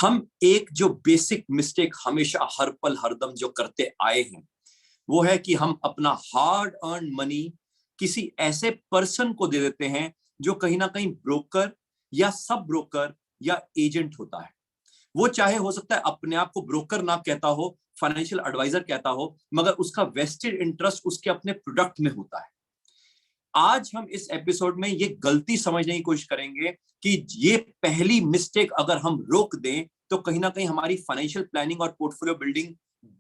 हम एक जो बेसिक मिस्टेक हमेशा हर पल हरदम जो करते आए हैं वो है कि हम अपना हार्ड अर्न मनी किसी ऐसे पर्सन को दे देते हैं जो कहीं ना कहीं ब्रोकर या सब ब्रोकर या एजेंट होता है। वो चाहे हो सकता है अपने आप को ब्रोकर ना कहता हो, फाइनेंशियल एडवाइजर कहता हो, मगर उसका वेस्टेड इंटरेस्ट उसके अपने प्रोडक्ट में होता है। आज हम इस एपिसोड में ये गलती समझने की कोशिश करेंगे कि ये पहली मिस्टेक अगर हम रोक दें तो कहीं ना कहीं हमारी फाइनेंशियल प्लानिंग और पोर्टफोलियो बिल्डिंग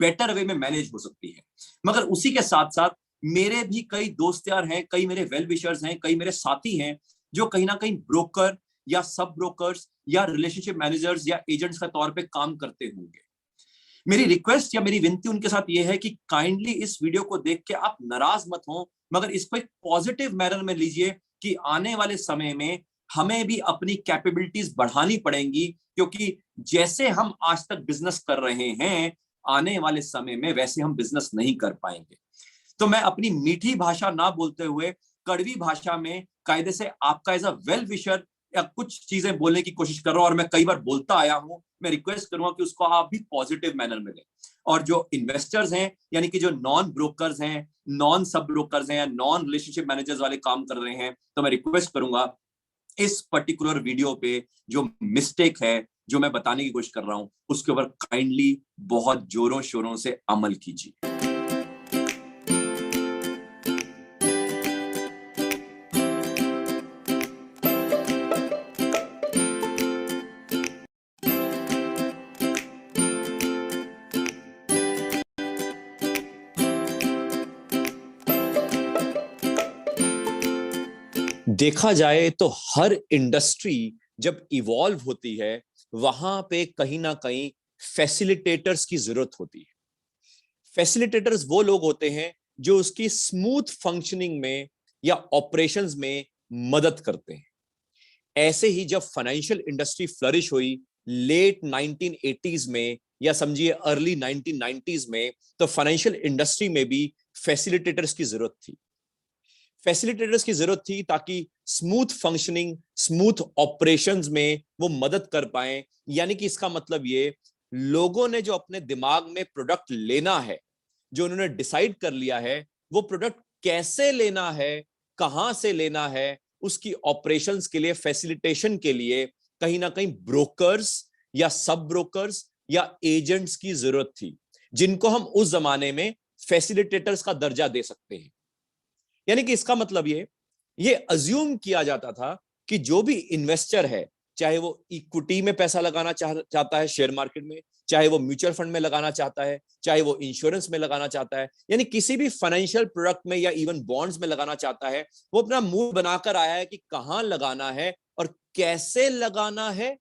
बेटर वे में मैनेज हो सकती है। मगर उसी के साथ साथ मेरे भी कई दोस्त यार हैं, कई मेरे वेल विशर्स हैं, कई मेरे साथी हैं जो कहीं ना कहीं ब्रोकर या सब ब्रोकर्स या रिलेशनशिप मैनेजर्स या एजेंट्स का तौर पे काम करते होंगे। मेरी रिक्वेस्ट या मेरी विनती उनके साथ ये है कि काइंडली इस वीडियो को देख के आप नाराज मत हो, मगर इसको एक पॉजिटिव मैनर में लीजिए कि आने वाले समय में हमें भी अपनी कैपेबिलिटीज बढ़ानी पड़ेंगी, क्योंकि जैसे हम आज तक बिजनेस कर रहे हैं आने वाले समय में वैसे हम बिजनेस नहीं कर पाएंगे। तो मैं अपनी मीठी भाषा ना बोलते हुए कड़वी भाषा में कायदे से आपका एज अ वेल विशर या कुछ चीजें बोलने की कोशिश कर रहा हूं, और मैं कई बार बोलता आया हूं। मैं रिक्वेस्ट करूंगा कि उसको आप भी पॉजिटिव मैनर में लें। और जो इन्वेस्टर्स हैं यानी कि जो नॉन ब्रोकर्स हैं, नॉन सब ब्रोकर्स हैं या नॉन रिलेशनशिप मैनेजर्स वाले काम कर रहे हैं, तो मैं रिक्वेस्ट करूंगा इस पर्टिकुलर वीडियो पे जो मिस्टेक है जो मैं बताने की कोशिश कर रहा हूं उसके ऊपर काइंडली बहुत जोरों शोरों से अमल कीजिए। देखा जाए तो हर इंडस्ट्री जब इवॉल्व होती है वहां पे कहीं ना कहीं फैसिलिटेटर्स की जरूरत होती है। फैसिलिटेटर्स वो लोग होते हैं जो उसकी स्मूथ फंक्शनिंग में या ऑपरेशंस में मदद करते हैं। ऐसे ही जब फाइनेंशियल इंडस्ट्री फ्लरिश हुई लेट 1980s में या समझिए अर्ली 1990s में, तो फाइनेंशियल इंडस्ट्री में भी फैसिलिटेटर्स की जरूरत थी। फैसिलिटेटर्स की जरूरत थी ताकि स्मूथ फंक्शनिंग, स्मूथ ऑपरेशंस में वो मदद कर पाए। यानी कि इसका मतलब ये, लोगों ने जो अपने दिमाग में प्रोडक्ट लेना है, जो उन्होंने डिसाइड कर लिया है, वो प्रोडक्ट कैसे लेना है, कहां से लेना है, उसकी ऑपरेशंस के लिए, फैसिलिटेशन के लिए कहीं ना कहीं ब्रोकर्स या सब ब्रोकर्स या एजेंट्स की जरूरत थी, जिनको हम उस जमाने में फैसिलिटेटर्स का दर्जा दे सकते हैं। यानी कि इसका मतलब ये अज्यूम किया जाता था कि जो भी इन्वेस्टर है, चाहे वो इक्विटी में पैसा लगाना चाहता है शेयर मार्केट में, चाहे वो म्यूचुअल फंड में लगाना चाहता है, चाहे वो इंश्योरेंस में लगाना चाहता है, यानी किसी भी फाइनेंशियल प्रोडक्ट में या इवन बॉन्ड्स में लगाना चाहता है, वो अपना मुंह बनाकर आया है कि कहां लगाना है और कैसे लगाना है।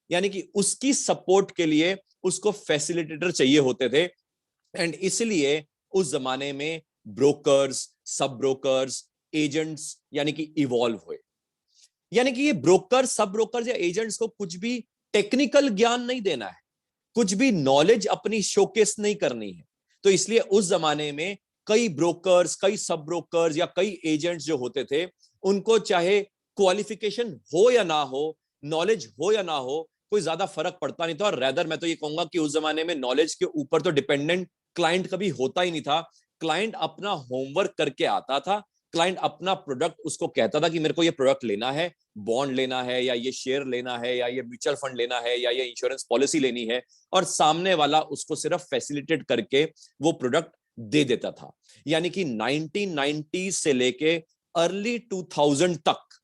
यानी कि उसकी सपोर्ट के लिए उसको फैसिलिटेटर चाहिए होते थे। एंड इसलिए उस जमाने में ब्रोकर्स, सब ब्रोकर्स, एजेंट्स यानी कि इवॉल्व हुए। यानी कि ये ब्रोकर्स, सब ब्रोकर्स या एजेंट्स को कुछ भी टेक्निकल ज्ञान नहीं देना है, कुछ भी नॉलेज अपनी शोकेस नहीं करनी है। तो इसलिए उस जमाने में कई ब्रोकर्स, कई सब ब्रोकर्स या कई एजेंट्स जो होते थे, उनको चाहे क्वालिफिकेशन हो या ना हो, नॉलेज हो या ना हो, कोई ज्यादा फर्क पड़ता नहीं था। और रैदर मैं तो ये कहूंगा कि उस जमाने में नॉलेज के ऊपर तो डिपेंडेंट क्लाइंट कभी होता ही नहीं था। क्लाइंट अपना होमवर्क करके आता था, क्लाइंट अपना प्रोडक्ट उसको कहता था कि मेरे को ये प्रोडक्ट लेना है, बॉन्ड लेना है या ये शेयर लेना है या ये म्यूचुअल फंड लेना है या ये इंश्योरेंस पॉलिसी लेनी है, और सामने वाला उसको सिर्फ फैसिलिटेट करके वो प्रोडक्ट दे देता था। यानी कि 1990 से लेके अर्ली 2000 तक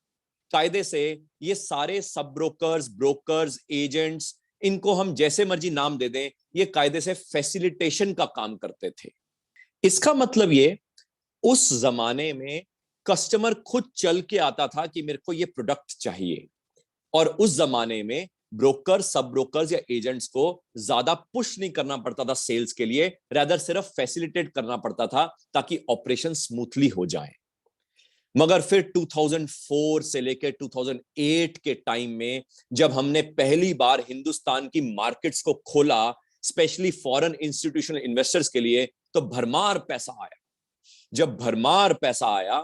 कायदे से ये सारे सब ब्रोकर्स, ब्रोकर्स, एजेंट्स, इनको हम जैसे मर्जी नाम दे दें, ये कायदे से फैसिलिटेशन का काम करते थे। इसका मतलब ये, उस जमाने में कस्टमर खुद चल के आता था कि मेरे को ये प्रोडक्ट चाहिए, और उस जमाने में ब्रोकर, सब ब्रोकर्स या एजेंट्स को ज्यादा पुश नहीं करना पड़ता था सेल्स के लिए, रादर सिर्फ फैसिलिटेट करना पड़ता था ताकि ऑपरेशन स्मूथली हो जाए। मगर फिर 2004 से लेकर 2008 के टाइम में जब हमने पहली बार हिंदुस्तान की मार्केट्स को खोला, स्पेशली फॉरेन इंस्टीट्यूशनल इन्वेस्टर्स के लिए, तो भरमार पैसा आया। जब भरमार पैसा आया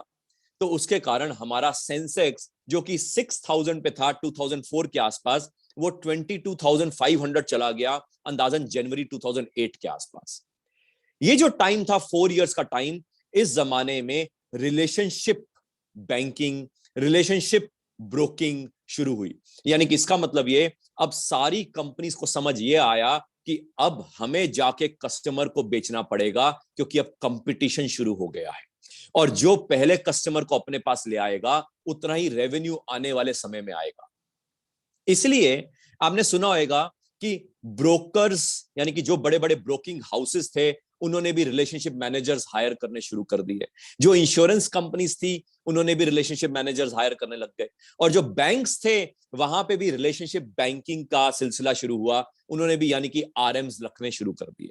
तो उसके कारण हमारा सेंसेक्स जो कि 6000 पे था 2004 के आसपास, वो 22,500 चला गया अंदाजन जनवरी 2008 के आसपास। ये जो टाइम था 4 इयर्स का टाइम, इस जमाने में रिलेशनशिप बैंकिंग, रिलेशनशिप ब्रोकिंग शुरू हुई। यानी कि इसका मतलब ये, अब सारी कंपनीज को समझ ये आया कि अब हमें जाके कस्टमर को बेचना पड़ेगा, क्योंकि अब कंपटीशन शुरू हो गया है, और जो पहले कस्टमर को अपने पास ले आएगा उतना ही रेवेन्यू आने वाले समय में आएगा। इसलिए आपने सुना होगा कि ब्रोकर्स, यानी कि जो बड़े बड़े ब्रोकिंग हाउसेस थे, उन्होंने भी रिलेशनशिप मैनेजर्स हायर करने शुरू कर दिए। जो इंश्योरेंस कंपनीज थी, उन्होंने भी रिलेशनशिप मैनेजर्स हायर करने लग गए। और जो बैंक्स थे, वहां पे भी रिलेशनशिप बैंकिंग का सिलसिला शुरू हुआ, उन्होंने भी यानी कि आरएम्स रखने शुरू कर दिए।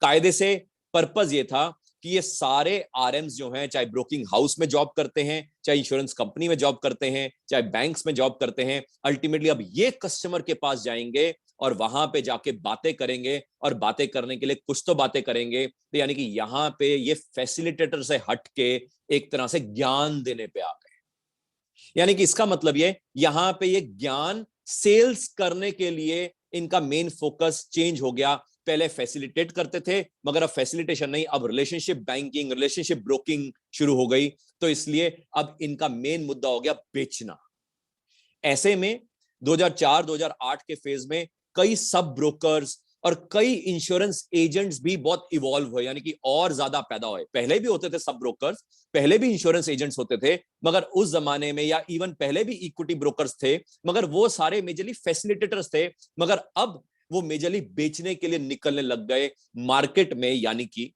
कायदे से पर्पस ये था कि ये सारे आरएम्स जो हैं, चाहे ब्रोकिंग हाउस में जॉब करते हैं, चाहे इंश्योरेंस कंपनी में जॉब करते हैं, चाहे बैंक्स में जॉब करते हैं, अल्टीमेटली अब ये कस्टमर के पास जाएंगे और वहां पे जाके बातें करेंगे, और बातें करने के लिए कुछ तो बातें करेंगे। तो यानी कि यहां पे ये फैसिलिटेटर से हट के एक तरह से ज्ञान देने पे आ गए। यानी कि इसका मतलब ये, यहां पे ये ज्ञान सेल्स करने के लिए इनका मेन फोकस चेंज हो गया। पहले फैसिलिटेट करते थे, मगर अब फैसिलिटेशन नहीं, अब रिलेशनशिप बैंकिंग, रिलेशनशिप ब्रोकिंग शुरू हो गई। तो इसलिए अब इनका मेन मुद्दा हो गया बेचना। ऐसे में 2004-2008 के फेज में कई सब ब्रोकर्स और कई इंश्योरेंस एजेंट्स भी बहुत इवॉल्व हुए, यानी कि और ज्यादा पैदा हुए। पहले भी होते थे सब ब्रोकर्स, पहले भी इंश्योरेंस एजेंट्स होते थे, मगर उस जमाने में, या इवन पहले भी इक्विटी ब्रोकर्स थे, मगर वो सारे मेजरली फैसिलिटेटर्स थे। मगर अब वो मेजरली बेचने के लिए निकलने लग गए मार्केट में। यानी कि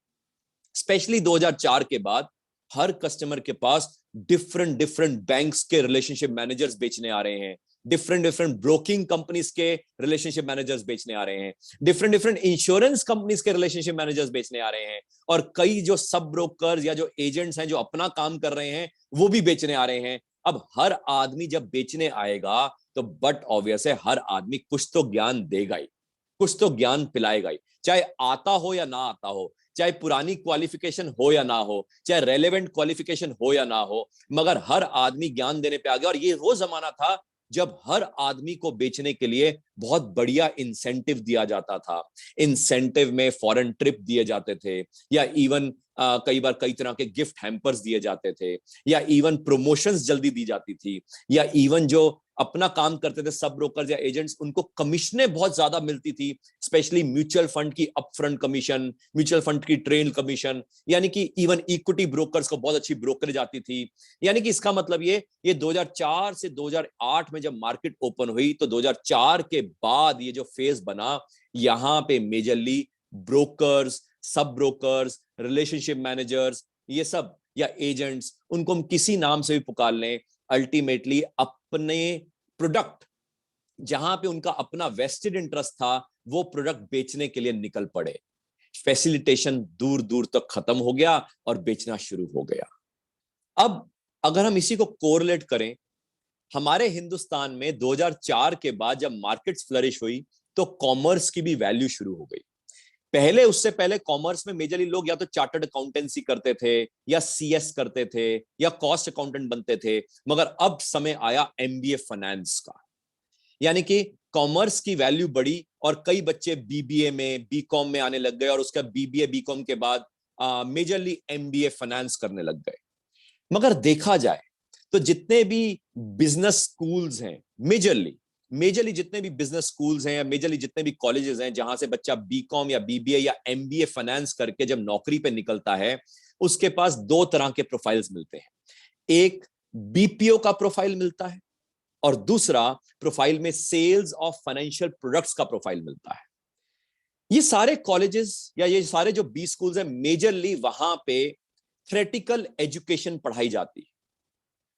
स्पेशली 2004 के बाद हर कस्टमर के पास डिफरेंट डिफरेंट बैंक्स के रिलेशनशिप मैनेजर्स बेचने आ रहे हैं, डिफरेंट डिफरेंट ब्रोकिंग कंपनीज के रिलेशनशिप मैनेजर्स बेचने आ रहे हैं, डिफरेंट डिफरेंट इंश्योरेंस कंपनीज के रिलेशनशिप मैनेजर्स बेचने आ रहे हैं, और कई जो सब ब्रोकर्स या जो एजेंट्स हैं जो अपना काम कर रहे हैं, वो भी बेचने आ रहे हैं। अब हर आदमी जब बेचने आएगा, तो बट ऑब्वियस है, हर आदमी कुछ तो ज्ञान देगा ही, कुछ तो ज्ञान पिलाएगा ही, चाहे आता हो या ना आता हो, चाहे पुरानी क्वालिफिकेशन हो या ना हो, चाहे रेलेवेंट क्वालिफिकेशन हो या ना हो, मगर हर आदमी ज्ञान देने पे आ गया। और ये वो जमाना था जब हर आदमी को बेचने के लिए बहुत बढ़िया इंसेंटिव दिया जाता था। इंसेंटिव में फॉरेन ट्रिप दिए जाते थे, या इवन कई बार कई तरह के गिफ्ट हैम्पर्स दिए जाते थे, या इवन प्रमोशंस जल्दी दी जाती थी, या इवन जो अपना काम करते थे सब ब्रोकर्स या एजेंट्स, उनको कमीशनें बहुत ज्यादा मिलती थी। स्पेशली म्यूचुअल फंड की अपफ्रंट कमीशन, म्यूचुअल फंड की ट्रेल कमीशन, यानी कि इवन इक्विटी ब्रोकर्स को बहुत अच्छी ब्रोकरेज आती थी। यानी कि इसका मतलब ये 2004 से 2008 में जब मार्केट ओपन हुई, तो 2004 के बाद ये जो फेज बना, यहां पे मेजरली ब्रोकर्स, सब ब्रोकर्स, रिलेशनशिप मैनेजर्स, ये सब या एजेंट्स, उनको हम किसी नाम से भी पुकार लें, अल्टीमेटली अपने प्रोडक्ट, जहां पे उनका अपना वेस्टेड इंटरेस्ट था, वो प्रोडक्ट बेचने के लिए निकल पड़े। फैसिलिटेशन दूर दूर तक खत्म हो गया और बेचना शुरू हो गया। अब अगर हम इसी को कोरिलेट करें, हमारे हिंदुस्तान में 2004 के बाद जब मार्केट्स फ्लरिश हुई, तो कॉमर्स की भी वैल्यू शुरू हो गई। पहले, उससे पहले कॉमर्स में मेजरली लोग या तो चार्टर्ड अकाउंटेंसी करते थे, या सीएस करते थे, या कॉस्ट अकाउंटेंट बनते थे, मगर अब समय आया एमबीए फाइनेंस का। यानी कि कॉमर्स की वैल्यू बढ़ी, और कई बच्चे बीबीए में, बीकॉम में आने लग गए, और उसका बीबीए बीकॉम के बाद मेजरली एमबीए फाइनेंस करने लग गए। मगर देखा जाए तो जितने भी बिजनेस स्कूल्स हैं, मेजरली जितने भी बिजनेस स्कूल्स हैं, या मेजरली जितने भी कॉलेजेस हैं, जहां से बच्चा बीकॉम या बीबीए या एमबीए फाइनेंस करके जब नौकरी पे निकलता है, उसके पास दो तरह के प्रोफाइल्स मिलते हैं। एक बीपीओ का प्रोफाइल मिलता है, और दूसरा प्रोफाइल में सेल्स ऑफ फाइनेंशियल प्रोडक्ट्स का प्रोफाइल मिलता है। ये सारे कॉलेजेस या ये सारे जो बी स्कूल्स हैं, मेजरली वहां पे थ्योरेटिकल एजुकेशन पढ़ाई जाती है।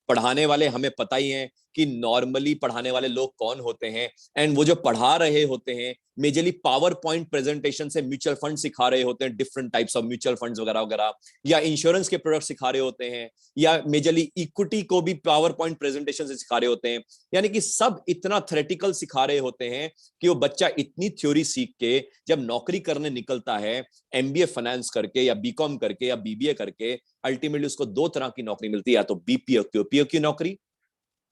पढ़ाने वाले हमें पता ही है कि नॉर्मली पढ़ाने वाले लोग कौन होते हैं, एंड वो जो पढ़ा रहे होते हैं मेजरली पावर पॉइंट प्रेजेंटेशन से म्यूचुअल फंड सिखा रहे होते हैं, different types of mutual funds वगैरह वगैरह, या इंश्योरेंस के प्रोडक्ट सिखा रहे होते हैं, या मेजरली इक्विटी को भी पावर पॉइंट प्रेजेंटेशन से सिखा रहे होते हैं। यानी कि सब इतना थ्योरेटिकल सिखा रहे होते हैं कि वो बच्चा इतनी थ्योरी सीख के जब नौकरी करने निकलता है, एमबीए फाइनेंस करके या बीकॉम करके या बीबीए करके, अल्टीमेटली उसको दो तरह की नौकरी मिलती है, या तो बीपीओ केपीओ की नौकरी,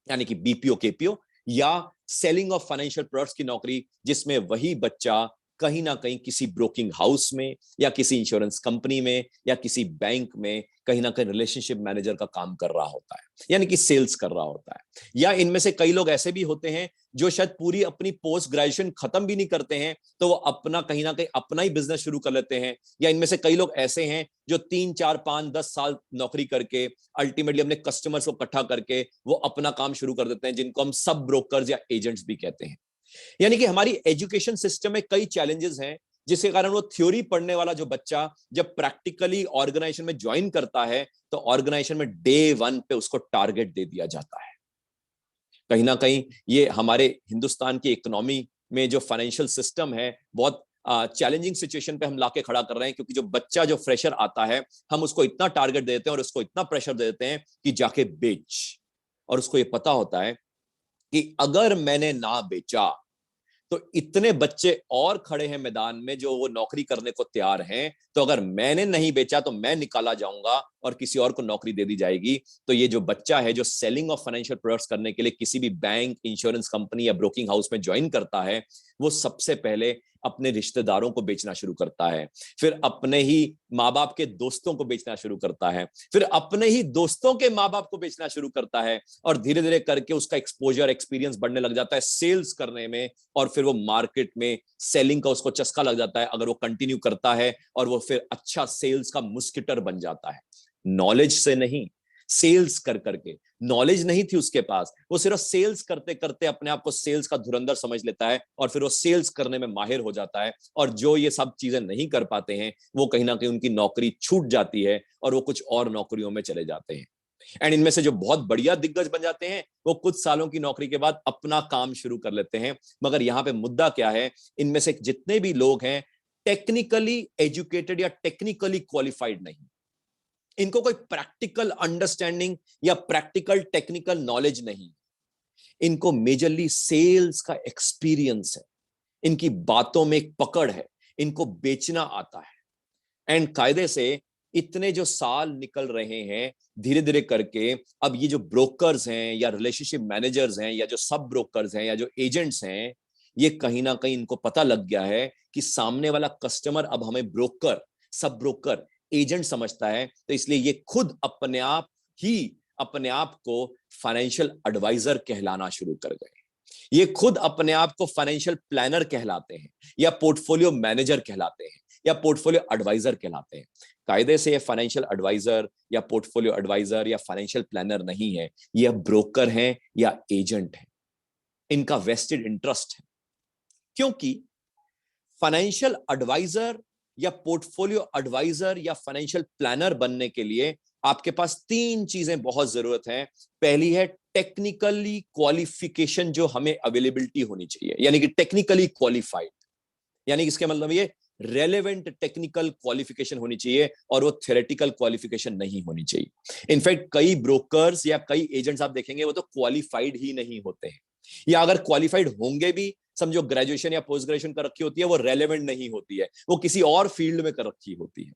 यानी कि बीपीओ केपीओ, या सेलिंग ऑफ फाइनेंशियल प्रोडक्ट्स की नौकरी, जिसमें वही बच्चा कहीं ना कहीं किसी ब्रोकिंग हाउस में या किसी इंश्योरेंस कंपनी में या किसी बैंक में कहीं ना कहीं रिलेशनशिप मैनेजर का काम कर रहा होता है, यानी कि सेल्स कर रहा होता है। या इनमें से कई लोग ऐसे भी होते हैं जो शायद पूरी अपनी पोस्ट ग्रेजुएशन खत्म भी नहीं करते हैं, तो वो अपना कहीं ना कहीं अपना ही बिजनेस शुरू कर लेते हैं। या इनमें से कई लोग ऐसे हैं जो 3 4 5 10 साल नौकरी करके अल्टीमेटली अपने कस्टमर्स को इकट्ठा करके वो अपना काम शुरू कर देते हैं, जिनको हम सब ब्रोकर्स या एजेंट्स भी कहते हैं। यानी कि हमारी एजुकेशन सिस्टम में कई चैलेंजेस हैं, जिसके कारण वो थ्योरी पढ़ने वाला जो बच्चा जब प्रैक्टिकली ऑर्गेनाइजेशन में ज्वाइन करता है तो ऑर्गेनाइजेशन में डे 1 पे उसको टारगेट दे दिया जाता है। कहीं ना कहीं ये हमारे हिंदुस्तान की इकोनॉमी में जो फाइनेंशियल सिस्टम है बहुत चैलेंजिंग सिचुएशन पे हम लाके खड़ा कर रहे हैं, क्योंकि जो बच्चा जो फ्रेशर आता है हम उसको इतना टारगेट देते हैं और उसको इतना प्रेशर देते हैं कि जाके बेच, और उसको ये पता होता है कि अगर मैंने ना बेचा तो इतने बच्चे और खड़े हैं मैदान में जो वो नौकरी करने को तैयार हैं, तो अगर मैंने नहीं बेचा तो मैं निकाला जाऊंगा और किसी और को नौकरी दे दी जाएगी। तो ये जो बच्चा है जो सेलिंग ऑफ फाइनेंशियल प्रोडक्ट्स करने के लिए किसी भी बैंक, इंश्योरेंस कंपनी या ब्रोकिंग हाउस में ज्वाइन करता है, वो सबसे पहले अपने रिश्तेदारों को बेचना शुरू करता है, फिर अपने ही माँ बाप के दोस्तों को बेचना शुरू करता है, फिर अपने ही दोस्तों के माँ बाप को बेचना शुरू करता है, और धीरे धीरे करके उसका एक्सपोजर, एक्सपीरियंस बढ़ने लग जाता है सेल्स करने में, और फिर वो मार्केट में सेलिंग का उसको चस्का लग जाता है अगर वो कंटिन्यू करता है, और वो फिर अच्छा सेल्स का मुस्किटर बन जाता है। नॉलेज से नहीं, सेल्स कर करके। नॉलेज नहीं थी उसके पास, वो सिर्फ सेल्स करते करते अपने आप को सेल्स का धुरंधर समझ लेता है और फिर वो सेल्स करने में माहिर हो जाता है, और जो ये सब चीजें नहीं कर पाते हैं वो कहीं ना कहीं उनकी नौकरी छूट जाती है और वो कुछ और नौकरियों में चले जाते हैं। एंड इनमें से जो बहुत बढ़िया दिग्गज बन जाते हैं वो कुछ सालों की नौकरी के बाद अपना काम शुरू कर लेते हैं। मगर यहाँ पे मुद्दा क्या है, इनमें से जितने भी लोग हैं टेक्निकली एजुकेटेड या टेक्निकली क्वालिफाइड नहीं, इनको कोई प्रैक्टिकल अंडरस्टैंडिंग या प्रैक्टिकल टेक्निकल नॉलेज नहीं, इनको मेजरली सेल्स का एक्सपीरियंस है, इनकी बातों में एक पकड़ है, इनको बेचना आता है। एंड कायदे से इतने जो साल निकल रहे हैं धीरे धीरे करके, अब ये जो ब्रोकर्स हैं या रिलेशनशिप मैनेजर्स हैं या जो सब ब्रोकर्स हैं या जो एजेंट्स हैं, ये कहीं ना कहीं इनको पता लग गया है कि सामने वाला कस्टमर अब हमें ब्रोकर, सब ब्रोकर, एजेंट समझता है, तो इसलिए ये खुद अपने आप को फाइनेंशियल एडवाइजर कहलाना शुरू कर गए। ये खुद अपने आप को फाइनेंशियल प्लानर कहलाते हैं या पोर्टफोलियो मैनेजर कहलाते हैं या पोर्टफोलियो एडवाइजर कहलाते हैं। कायदे से ये फाइनेंशियल एडवाइजर या पोर्टफोलियो एडवाइजर या फाइनेंशियल प्लानर नहीं है, ये ब्रोकर हैं या एजेंट हैं। इनका वेस्टेड इंटरेस्ट है, क्योंकि फाइनेंशियल एडवाइजर या पोर्टफोलियो एडवाइजर या फाइनेंशियल प्लानर बनने के लिए आपके पास 3 चीजें बहुत जरूरत है। पहली है टेक्निकली क्वालिफिकेशन, जो हमें अवेलेबिलिटी होनी चाहिए, यानी कि टेक्निकली क्वालिफाइड, यानी इसके मतलब ये रेलेवेंट टेक्निकल क्वालिफिकेशन होनी चाहिए और वो थ्योरेटिकल क्वालिफिकेशन नहीं होनी चाहिए। इनफैक्ट कई ब्रोकर्स या कई एजेंट्स आप देखेंगे वो तो क्वालिफाइड ही नहीं होते हैं, या अगर क्वालिफाइड होंगे भी, समझो ग्रेजुएशन या पोस्ट ग्रेजुएशन कर रखी होती है, वो रेलेवेंट नहीं होती है, वो किसी और फील्ड में कर रखी होती है।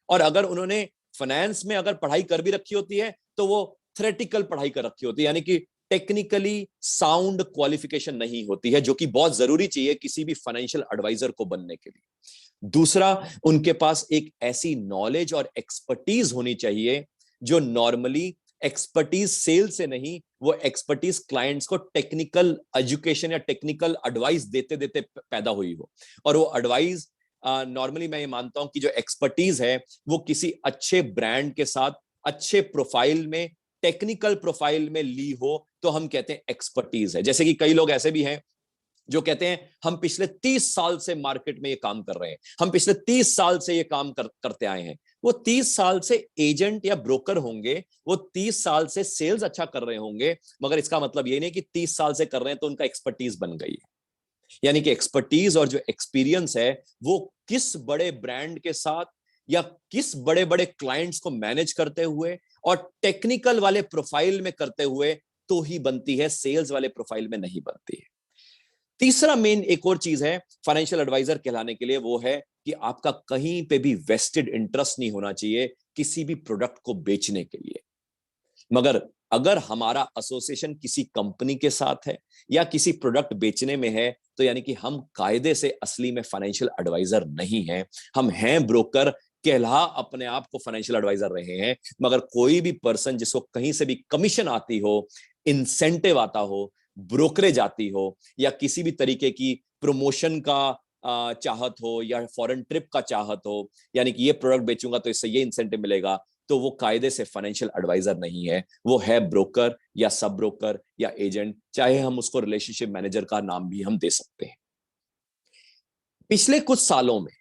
और अगर उन्होंने फाइनेंस में अगर पढ़ाई कर भी रखी होती है तो वो थ्योरेटिकल पढ़ाई कर रखी होती है, यानी कि टेक्निकली साउंड क्वालिफिकेशन नहीं होती है, जो कि बहुत जरूरी चाहिए किसी भी फाइनेंशियल एडवाइजर को बनने के लिए। दूसरा, उनके पास एक ऐसी नॉलेज और एक्सपर्टीज होनी चाहिए जो नॉर्मली एक्सपर्टीज सेल से नहीं, वो एक्सपर्टीज क्लाइंट्स को टेक्निकल एजुकेशन या टेक्निकल एडवाइस देते देते पैदा हुई हो। और वो एडवाइस नॉर्मली मैं ये मानता हूं कि जो एक्सपर्टीज है वो किसी अच्छे ब्रांड के साथ अच्छे प्रोफाइल में, टेक्निकल प्रोफाइल में ली हो तो हम कहते हैं एक्सपर्टीज है। जैसे कि कई लोग ऐसे भी हैं जो कहते हैं हम पिछले 30 साल से मार्केट में ये काम कर रहे हैं, हम पिछले 30 साल से ये काम करते आए हैं। वो 30 साल से एजेंट या ब्रोकर होंगे, वो 30 साल से सेल्स अच्छा कर रहे होंगे, मगर इसका मतलब ये नहीं कि 30 साल से कर रहे हैं तो उनका एक्सपर्टीज बन गई है। यानी कि एक्सपर्टीज और जो एक्सपीरियंस है वो किस बड़े ब्रांड के साथ या किस बड़े बड़े क्लाइंट्स को मैनेज करते हुए और टेक्निकल वाले प्रोफाइल में करते हुए तो ही बनती है, सेल्स वाले प्रोफाइल में नहीं बनती है। तीसरा मेन एक और चीज है फाइनेंशियल एडवाइजर कहलाने के लिए, वो है कि आपका कहीं पे भी वेस्टेड इंटरेस्ट नहीं होना चाहिए किसी भी प्रोडक्ट को बेचने के लिए। मगर अगर हमारा एसोसिएशन किसी कंपनी के साथ है या किसी प्रोडक्ट बेचने में है, तो यानी कि हम कायदे से असली में फाइनेंशियल एडवाइजर नहीं हैं, हम हैं ब्रोकर, कहला अपने आप को फाइनेंशियल एडवाइजर रहे हैं। मगर कोई भी पर्सन जिसको कहीं से भी कमीशन आती हो, इंसेंटिव आता हो, ब्रोकरेज आती हो, या किसी भी तरीके की प्रमोशन का चाहत हो, या फॉरेन ट्रिप का चाहत हो, यानी कि ये प्रोडक्ट बेचूंगा तो इससे ये इंसेंटिव मिलेगा, तो वो कायदे से फाइनेंशियल एडवाइजर नहीं है, वो है ब्रोकर या सब ब्रोकर या एजेंट, चाहे हम उसको रिलेशनशिप मैनेजर का नाम भी हम दे सकते हैं। पिछले कुछ सालों में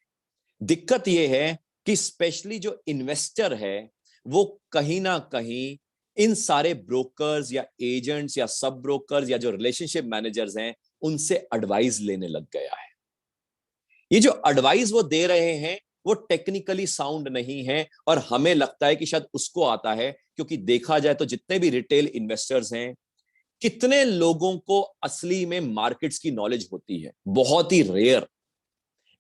दिक्कत यह है कि स्पेशली जो इन्वेस्टर है वो कहीं ना कहीं इन सारे ब्रोकर्स या एजेंट्स या सब ब्रोकर्स या जो रिलेशनशिप मैनेजर्स हैं उनसे एडवाइस लेने लग गया है। ये जो एडवाइस वो दे रहे हैं वो टेक्निकली साउंड नहीं है, और हमें लगता है कि शायद उसको आता है, क्योंकि देखा जाए तो जितने भी रिटेल इन्वेस्टर्स हैं, कितने लोगों को असली में मार्केट्स की नॉलेज होती है? बहुत ही रेयर।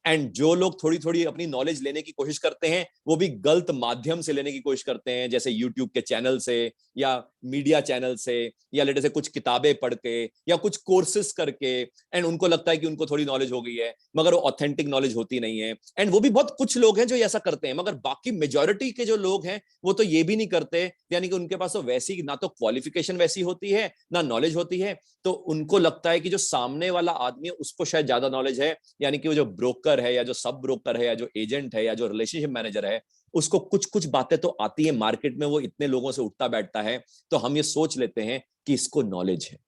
एंड जो लोग थोड़ी थोड़ी अपनी नॉलेज लेने की कोशिश करते हैं वो भी गलत माध्यम से लेने की कोशिश करते हैं, जैसे यूट्यूब के चैनल से या मीडिया चैनल से, या लेटे से कुछ किताबें पढ़ के या कुछ कोर्सेस करके, एंड उनको लगता है कि उनको थोड़ी नॉलेज हो गई है, मगर वो ऑथेंटिक नॉलेज होती नहीं है। एंड वो भी बहुत कुछ लोग हैं जो ऐसा करते हैं, मगर बाकी मेजोरिटी के जो लोग हैं वो तो ये भी नहीं करते, यानी कि उनके पास तो वैसी ना तो क्वालिफिकेशन वैसी होती है ना नॉलेज होती है, तो उनको लगता है कि जो सामने वाला आदमी है उसको शायद ज्यादा नॉलेज है, यानी कि वो जो ब्रोकर है या जो सब ब्रोकर है या जो एजेंट है या जो रिलेशनशिप मैनेजर है उसको कुछ कुछ बातें तो आती है मार्केट में, वो इतने लोगों से उठता बैठता है, तो हम ये सोच लेते हैं कि इसको नॉलेज है।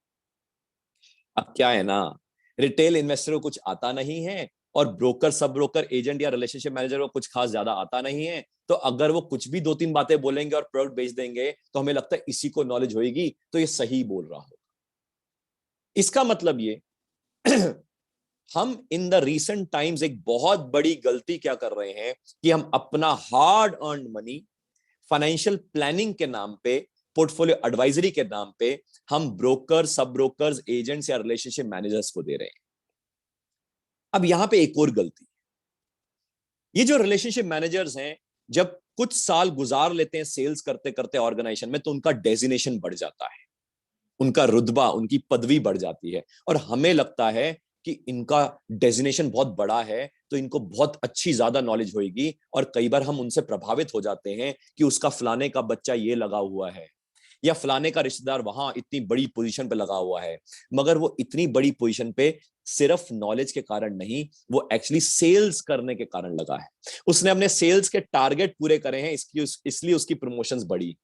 अब क्या है ना, रिटेल इन्वेस्टर को कुछ आता नहीं है, और ब्रोकर सब ब्रोकर एजेंट या रिलेशनशिप मैनेजर को कुछ खास ज्यादा आता नहीं है, तो अगर वो कुछ भी दो तीन बातें बोलेंगे और प्रोडक्ट बेच देंगे तो हमें लगता है इसी को नॉलेज होगी, तो ये सही बोल रहा हो। इसका मतलब ये हम इन द रीसेंट टाइम्स एक बहुत बड़ी गलती क्या कर रहे हैं कि हम अपना hard earn money financial planning के नाम पे, पोर्टफोलियो एडवाइजरी के नाम पे, हम ब्रोकर सब ब्रोकर्स एजेंट्स या रिलेशनशिप मैनेजर्स को दे रहे हैं। अब यहां पे एक और गलती, ये जो रिलेशनशिप मैनेजर्स हैं जब कुछ साल गुजार लेते हैं सेल्स करते करते ऑर्गेनाइजेशन में, तो उनका डेजिनेशन बढ़ जाता है, उनका रुतबा उनकी पदवी बढ़ जाती है, और हमें लगता है कि इनका डेजिनेशन बहुत बड़ा है तो इनको बहुत अच्छी ज्यादा नॉलेज होगी, और कई बार हम उनसे प्रभावित हो जाते हैं कि उसका फलाने का बच्चा ये लगा हुआ है या फलाने का रिश्तेदार वहां इतनी बड़ी पोजीशन पे लगा हुआ है, मगर वो इतनी बड़ी पोजीशन पे सिर्फ नॉलेज के कारण नहीं, वो एक्चुअली सेल्स करने के कारण लगा है। उसने अपने सेल्स के टारगेट पूरे करे हैं, इसलिए उसकी प्रमोशंस बढ़ी।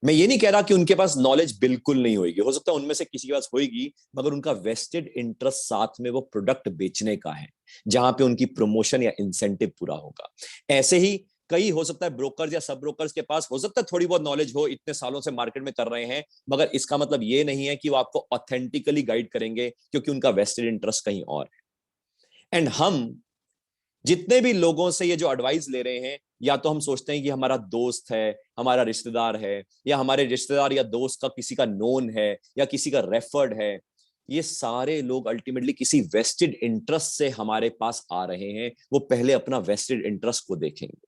मैं ये नहीं कह रहा कि उनके पास नॉलेज बिल्कुल नहीं होगी, हो सकता है उनमें से किसी के पास होगी, मगर उनका वेस्टेड इंटरेस्ट साथ में वो प्रोडक्ट बेचने का है, जहां पे उनकी प्रमोशन या इंसेंटिव पूरा होगा। ऐसे ही कई हो सकता है ब्रोकर्स या सब ब्रोकर्स के पास हो सकता है थोड़ी बहुत नॉलेज हो, इतने सालों से मार्केट में कर रहे हैं, मगर इसका मतलब ये नहीं है कि वो आपको ऑथेंटिकली गाइड करेंगे, क्योंकि उनका वेस्टेड इंटरेस्ट कहीं और है। एंड हम जितने भी लोगों से ये जो एडवाइस ले रहे हैं, या तो हम सोचते हैं कि हमारा दोस्त है, हमारा रिश्तेदार है, या हमारे रिश्तेदार या दोस्त का किसी का नोन है या किसी का रेफर्ड है, ये सारे लोग अल्टीमेटली किसी वेस्टेड इंटरेस्ट से हमारे पास आ रहे हैं। वो पहले अपना वेस्टेड इंटरेस्ट को देखेंगे,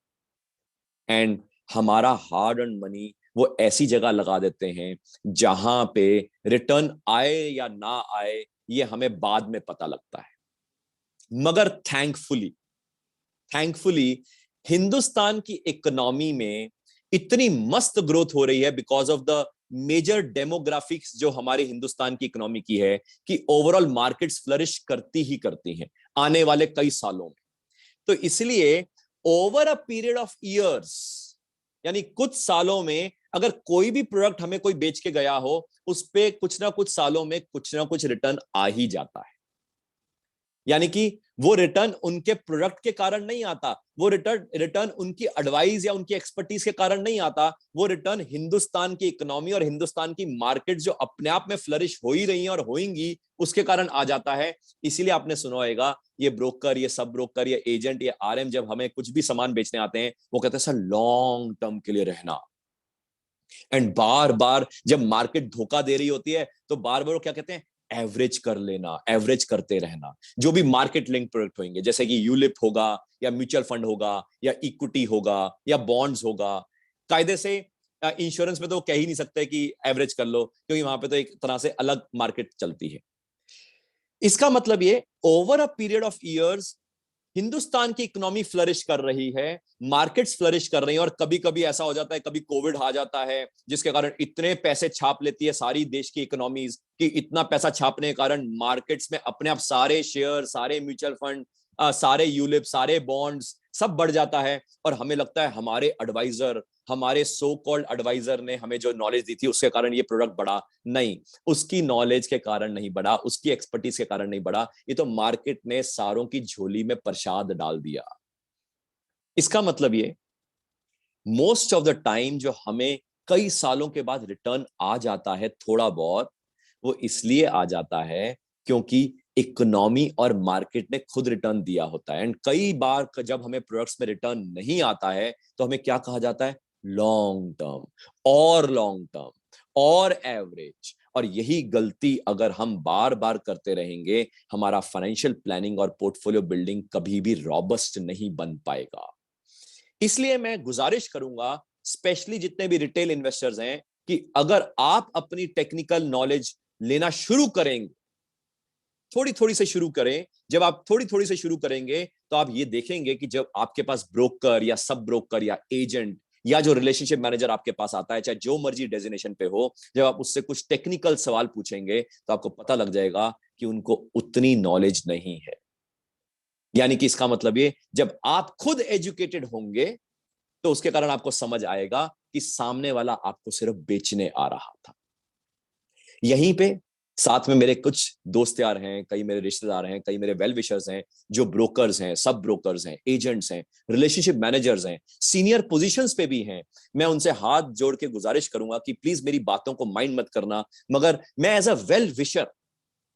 एंड हमारा हार्ड अर्न मनी वो ऐसी जगह लगा देते हैं जहां पे रिटर्न आए या ना आए ये हमें बाद में पता लगता है। मगर थैंकफुली थैंकफुली हिंदुस्तान की इकोनॉमी में इतनी मस्त ग्रोथ हो रही है because of the major demographics जो हमारे हिंदुस्तान की इकोनॉमी की है, कि ओवरऑल मार्केट्स फ्लरिश करती ही करती हैं आने वाले कई सालों में। तो इसलिए over a period of years, यानी कुछ सालों में अगर कोई भी प्रोडक्ट हमें कोई बेच के गया हो, उस पे कुछ ना कुछ सालों में कुछ ना कुछ रिटर्न आ ही जाता है। यानी कि वो रिटर्न उनके प्रोडक्ट के कारण नहीं आता, वो रिटर्न उनकी एडवाइस या उनकी एक्सपर्टीज के कारण नहीं आता, वो रिटर्न हिंदुस्तान की इकोनॉमी और हिंदुस्तान की मार्केट जो अपने आप में फ्लरिश हो ही रही हैं और होंगी उसके कारण आ जाता है। इसीलिए आपने सुना होगा ये ब्रोकर, ये सब ब्रोकर, ये एजेंट, ये आरएम जब हमें कुछ भी सामान बेचने आते हैं वो कहते हैं सर लॉन्ग टर्म के लिए रहना। एंड बार बार जब मार्केट धोखा दे रही होती है तो बार बार वो क्या कहते हैं, एवरेज कर लेना, एवरेज करते रहना। जो भी मार्केट लिंक प्रोडक्ट होंगे जैसे कि यूलिप होगा या म्यूचुअल फंड होगा या इक्विटी होगा या बॉन्ड्स होगा, कायदे से इंश्योरेंस में तो कह ही नहीं सकते कि एवरेज कर लो, क्योंकि वहां पे तो एक तरह से अलग मार्केट चलती है। इसका मतलब ये over a period of years Hindustan की इकोनॉमी फ्लरिश कर रही है, मार्केट्स फ्लरिश कर रही हैं, और कभी कभी ऐसा हो जाता है, कभी कोविड आ जाता है जिसके कारण इतने पैसे छाप लेती है सारी देश की इकोनॉमीज कि इतना पैसा छापने के कारण मार्केट्स में अपने आप सारे शेयर, सारे म्यूचुअल फंड, सारे यूलिप, सारे बॉन्ड्स सब बढ़ जाता है। और हमें लगता है हमारे एडवाइजर, हमारे सो कॉल्ड एडवाइजर ने हमें जो नॉलेज दी थी उसके कारण ये प्रोडक्ट बढ़ा। नहीं, उसकी नॉलेज के कारण नहीं बढ़ा, उसकी एक्सपर्टीज के कारण नहीं बढ़ा, ये तो मार्केट ने सारों की झोली में प्रसाद डाल दिया। इसका मतलब ये मोस्ट ऑफ द टाइम जो हमें कई सालों के बाद रिटर्न आ जाता है थोड़ा बहुत, वो इसलिए आ जाता है क्योंकि इकोनॉमी और मार्केट ने खुद रिटर्न दिया होता है। एंड कई बार जब हमें प्रोडक्ट्स में रिटर्न नहीं आता है तो हमें क्या कहा जाता है, लॉन्ग टर्म और लॉन्ग टर्म और एवरेज। और यही गलती अगर हम बार बार करते रहेंगे, हमारा फाइनेंशियल प्लानिंग और पोर्टफोलियो बिल्डिंग कभी भी रॉबस्ट नहीं बन पाएगा। इसलिए मैं गुजारिश करूंगा स्पेशली जितने भी रिटेल इन्वेस्टर्स हैं कि अगर आप अपनी टेक्निकल नॉलेज लेना शुरू करेंगे, थोड़ी थोड़ी से शुरू करें, जब आप थोड़ी थोड़ी से शुरू करेंगे तो आप ये देखेंगे कि जब आपके पास ब्रोकर या सब ब्रोकर या एजेंट या जो रिलेशनशिप मैनेजर आपके पास आता है, चाहे जो मर्जी डेजिग्नेशन पे हो, जब आप उससे कुछ टेक्निकल सवाल पूछेंगे तो आपको पता लग जाएगा कि उनको उतनी नॉलेज नहीं है। यानी कि इसका मतलब ये, जब आप खुद एजुकेटेड होंगे तो उसके कारण आपको समझ आएगा कि सामने वाला आपको सिर्फ बेचने आ रहा था। यहीं पे साथ में मेरे कुछ दोस्त यार हैं, कई मेरे रिश्तेदार हैं, कई मेरे वेल विशर्स हैं, जो ब्रोकर्स हैं, सब ब्रोकर्स हैं, एजेंट्स हैं, रिलेशनशिप मैनेजर्स हैं, सीनियर पोजीशंस पे भी हैं। मैं उनसे हाथ जोड़ के गुजारिश करूंगा कि प्लीज मेरी बातों को माइंड मत करना, मगर मैं as a well wisher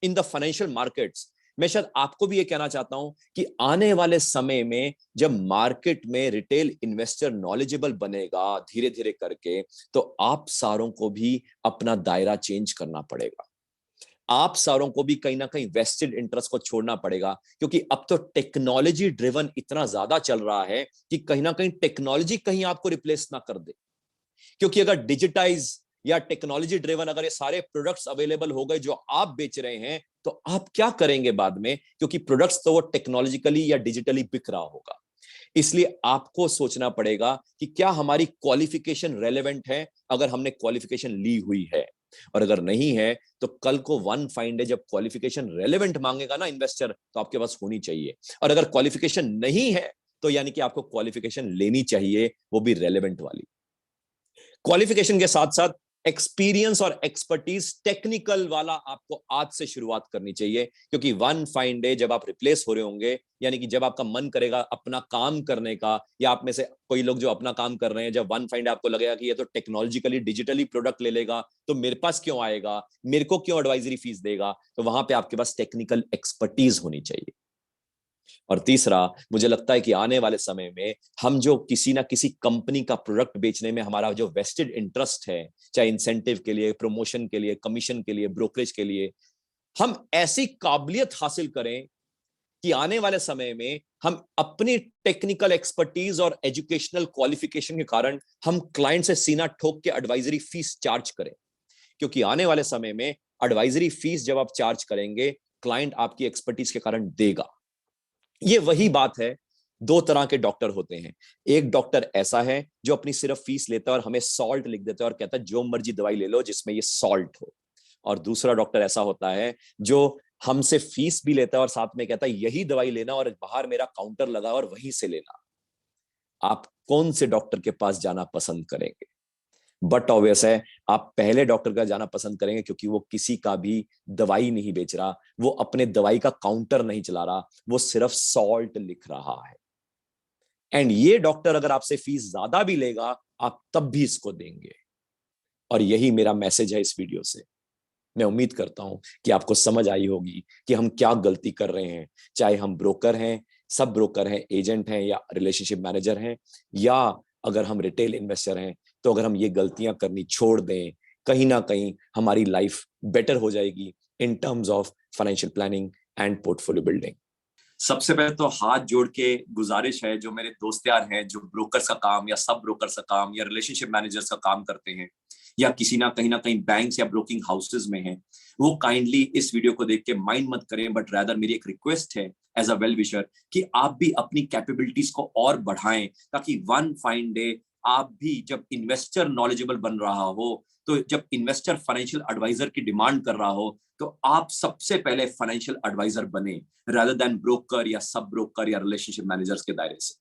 in the financial markets, मैं शायद आपको भी ये कहना चाहता हूं कि आने वाले समय में जब मार्केट में रिटेल इन्वेस्टर नॉलेजेबल बनेगा धीरे धीरे करके, तो आप सारों को भी अपना दायरा चेंज करना पड़ेगा। आप सारों को भी कहीं ना कहीं वेस्टेड इंटरेस्ट को छोड़ना पड़ेगा, क्योंकि अब तो टेक्नोलॉजी ड्रिवन इतना ज्यादा चल रहा है कि कहीं ना कहीं टेक्नोलॉजी कहीं आपको रिप्लेस ना कर दे। क्योंकि अगर डिजिटाइज या टेक्नोलॉजी ड्रिवन अगर ये सारे प्रोडक्ट्स अवेलेबल हो गए जो आप बेच रहे हैं, तो आप क्या करेंगे बाद में, क्योंकि प्रोडक्ट्स तो वो टेक्नोलॉजिकली या डिजिटली बिक रहा होगा। इसलिए आपको सोचना पड़ेगा कि क्या हमारी क्वालिफिकेशन रेलेवेंट है, अगर हमने क्वालिफिकेशन ली हुई है। और अगर नहीं है तो कल को वन फाइंड डे जब क्वालिफिकेशन रेलेवेंट मांगेगा ना इन्वेस्टर, तो आपके पास होनी चाहिए। और अगर क्वालिफिकेशन नहीं है तो यानी कि आपको क्वालिफिकेशन लेनी चाहिए, वो भी रेलेवेंट वाली। क्वालिफिकेशन के साथ साथ एक्सपीरियंस और एक्सपर्टीज टेक्निकल वाला आपको आज से शुरुआत करनी चाहिए, क्योंकि वन फाइन डे जब आप रिप्लेस हो रहे होंगे, यानी कि जब आपका मन करेगा अपना काम करने का, या आप में से कोई लोग जो अपना काम कर रहे हैं, जब वन फाइन डे आपको लगेगा कि ये तो टेक्नोलॉजिकली डिजिटली प्रोडक्ट ले लेगा, तो मेरे पास क्यों आएगा, मेरे को क्यों एडवाइजरी फीस देगा, तो वहां पे आपके पास टेक्निकल एक्सपर्टीज होनी चाहिए। और तीसरा, मुझे लगता है कि आने वाले समय में हम जो किसी ना किसी कंपनी का प्रोडक्ट बेचने में हमारा जो वेस्टेड इंटरेस्ट है, चाहे इंसेंटिव के लिए, प्रमोशन के लिए, कमीशन के लिए, ब्रोकरेज के लिए, हम ऐसी काबिलियत हासिल करें कि आने वाले समय में हम अपनी टेक्निकल एक्सपर्टीज और एजुकेशनल क्वालिफिकेशन के कारण हम क्लाइंट से सीना ठोक के एडवाइजरी फीस चार्ज करें। क्योंकि आने वाले समय में एडवाइजरी फीस जब आप चार्ज करेंगे, क्लाइंट आपकी एक्सपर्टीज के कारण देगा। ये वही बात है, दो तरह के डॉक्टर होते हैं। एक डॉक्टर ऐसा है जो अपनी सिर्फ फीस लेता है और हमें सॉल्ट लिख देता है और कहता है जो मर्जी दवाई ले लो जिसमें ये सॉल्ट हो। और दूसरा डॉक्टर ऐसा होता है जो हमसे फीस भी लेता है और साथ में कहता है यही दवाई लेना और बाहर मेरा काउंटर लगा और वहीं से लेना। आप कौन से डॉक्टर के पास जाना पसंद करेंगे? बट ऑब्वियस है, आप पहले डॉक्टर का जाना पसंद करेंगे, क्योंकि वो किसी का भी दवाई नहीं बेच रहा, वो अपने दवाई का काउंटर नहीं चला रहा, वो सिर्फ सॉल्ट लिख रहा है। एंड ये डॉक्टर अगर आपसे फीस ज्यादा भी लेगा, आप तब भी इसको देंगे। और यही मेरा मैसेज है इस वीडियो से। मैं उम्मीद करता हूं कि आपको समझ आई होगी कि हम क्या गलती कर रहे हैं, चाहे हम ब्रोकर हैं, सब ब्रोकर हैं, एजेंट हैं, या रिलेशनशिप मैनेजर हैं, या अगर हम रिटेल इन्वेस्टर हैं। तो अगर हम ये गलतियां करनी छोड़ दें, कहीं ना कहीं हमारी लाइफ बेटर हो जाएगी in terms of financial planning and portfolio building. सबसे पहले तो हाथ जोड़ के गुजारिश है, जो मेरे दोस्त यार हैं जो ब्रोकर्स का काम या सब ब्रोकर्स का काम या रिलेशनशिप मैनेजर्स का काम करते हैं, या किसी ना कहीं बैंक्स या ब्रोकिंग हाउसेज में हैं, वो काइंडली इस वीडियो को देख के माइंड मत करें, बट रादर मेरी एक रिक्वेस्ट है एज अ वेल विशर कि आप भी अपनी कैपेबिलिटीज को और बढ़ाएं, ताकि वन फाइन डे आप भी जब इन्वेस्टर नॉलेजेबल बन रहा हो, तो जब इन्वेस्टर फाइनेंशियल एडवाइजर की डिमांड कर रहा हो, तो आप सबसे पहले फाइनेंशियल एडवाइजर बने, rather than ब्रोकर या सब ब्रोकर या रिलेशनशिप मैनेजर्स के दायरे से।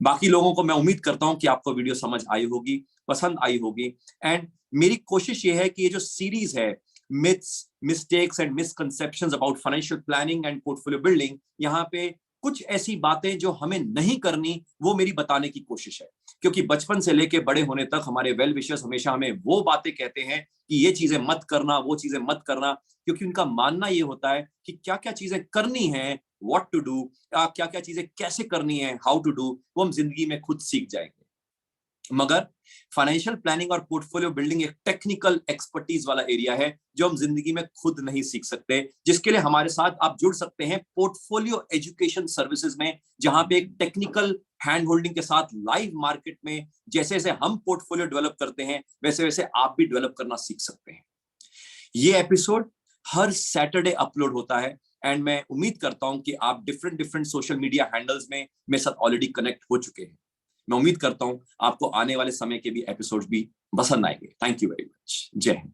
बाकी लोगों को मैं उम्मीद करता हूं कि आपको वीडियो समझ आई होगी, पसंद आई होगी। एंड मेरी कोशिश ये है कि ये जो सीरीज है, myths, mistakes and misconceptions about financial planning and portfolio building, यहाँ पे कुछ ऐसी बातें जो हमें नहीं करनी वो मेरी बताने की कोशिश है, क्योंकि बचपन से लेके बड़े होने तक हमारे वेल विशर्स हमेशा हमें वो बातें कहते हैं कि ये चीजें मत करना, वो चीजें मत करना, क्योंकि उनका मानना ये होता है कि क्या क्या चीजें करनी है, व्हाट टू डू, क्या क्या चीजें कैसे करनी है, हाउ टू डू, वो हम जिंदगी में खुद सीख जाएंगे। मगर फाइनेंशियल प्लानिंग और पोर्टफोलियो बिल्डिंग एक टेक्निकल एक्सपर्टीज वाला एरिया है जो हम जिंदगी में खुद नहीं सीख सकते, जिसके लिए हमारे साथ आप जुड़ सकते हैं पोर्टफोलियो एजुकेशन सर्विसेज में, जहां पे एक टेक्निकल हैंड होल्डिंग के साथ लाइव मार्केट में जैसे जैसे हम पोर्टफोलियो डेवलप करते हैं, वैसे वैसे आप भी डेवलप करना सीख सकते हैं। ये एपिसोड हर सैटरडे अपलोड होता है, एंड मैं उम्मीद करता हूं कि आप different different social media handles में मेरे साथ ऑलरेडी कनेक्ट हो चुके हैं। मैं उम्मीद करता हूं आपको आने वाले समय के भी एपिसोड्स भी पसंद आएंगे। Thank you very much. जय हिंद।